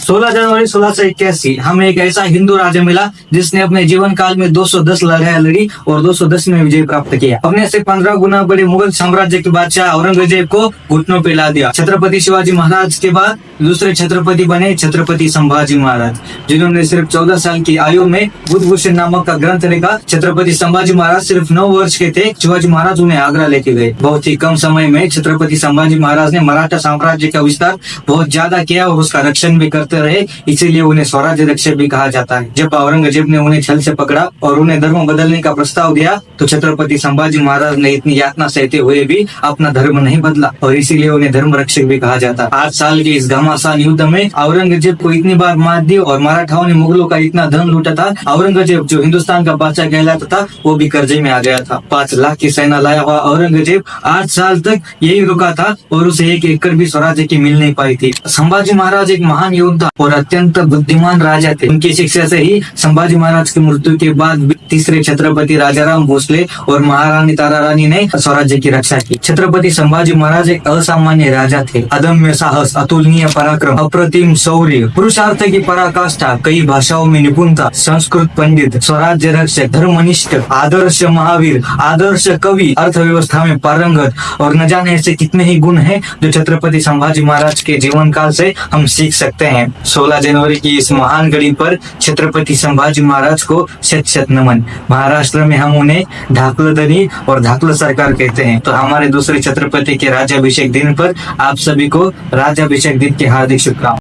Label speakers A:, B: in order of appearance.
A: 16 जनवरी 1681 हमें एक ऐसा हिंदू राजा मिला जिसने अपने जीवन काल में 210 लड़ाइयां लड़ी और 210 में विजय प्राप्त किया। अपने से 15 गुना बड़े मुगल साम्राज्य के बादशाह औरंगजेब को घुटनों पे ला दिया। छत्रपति शिवाजी महाराज के बाद दूसरे छत्रपति बने छत्रपति संभाजी महाराज, जिन्होंने सिर्फ 14 साल की आयु में बुद्धभूषण नामक का ग्रंथ लिखा। छत्रपति संभाजी महाराज सिर्फ 9 वर्ष के थे। शिवाजी महाराज उन्हें आगरा लेके गए। बहुत ही कम समय में छत्रपति संभाजी महाराज ने मराठा साम्राज्य का विस्तार बहुत ज्यादा किया और उसका रक्षण भी करते रहे, इसीलिए उन्हें स्वराज्य रक्षक भी कहा जाता है। जब औरंगजेब ने उन्हें छल से पकड़ा और उन्हें धर्म बदलने का प्रस्ताव दिया तो छत्रपति संभाजी महाराज ने इतनी यातना सहते हुए भी अपना धर्म नहीं बदला और इसीलिए उन्हें धर्म रक्षक भी कहा जाता है। 8 साल के इस घमासान युद्ध में औरंगजेब को इतनी बार मात दी और मराठाओं ने मुगलों का इतना धन लूटा था। औरंगजेब जो हिंदुस्तान का बादशाह कहलाता था वो भी कर्जे में आ गया था। 5 लाख की सेना लाया हुआ औरंगजेब 8 साल तक यही रुका था और उसे 1 एकड़ भी स्वराज्य की मिल नहीं पाई थी। संभाजी महाराज एक महान योद्धा और अत्यंत बुद्धिमान राजा थे। उनकी शिक्षा से ही संभाजी महाराज की मृत्यु के बाद तीसरे छत्रपति राजाराम भोसले और महारानी तारा रानी ने स्वराज्य की रक्षा की। छत्रपति संभाजी महाराज एक असामान्य राजा थे। अदम्य साहस, अतुलनीय पराक्रम, अप्रतिम शौर्य, पुरुषार्थ की पराकाष्ठा, कई भाषाओं में निपुणता, संस्कृत पंडित, स्वराज्य रक्षक, धर्मनिष्ठ, आदर्श महावीर, आदर्श कवि, अर्थव्यवस्था में पारंगत और न जाने ऐसे कितने ही गुण हैं जो छत्रपति संभाजी महाराज के जीवन काल से हम सीख सकते हैं। 16 जनवरी की इस महान घड़ी पर छत्रपति संभाजी महाराज को शत शत नमन। महाराष्ट्र में हम उन्हें ढाकलदनी और ढाकल सरकार कहते हैं। तो हमारे दूसरे छत्रपति के राज्याभिषेक दिन पर आप सभी को राज्याभिषेक दिन की हार्दिक शुभकामनाएं।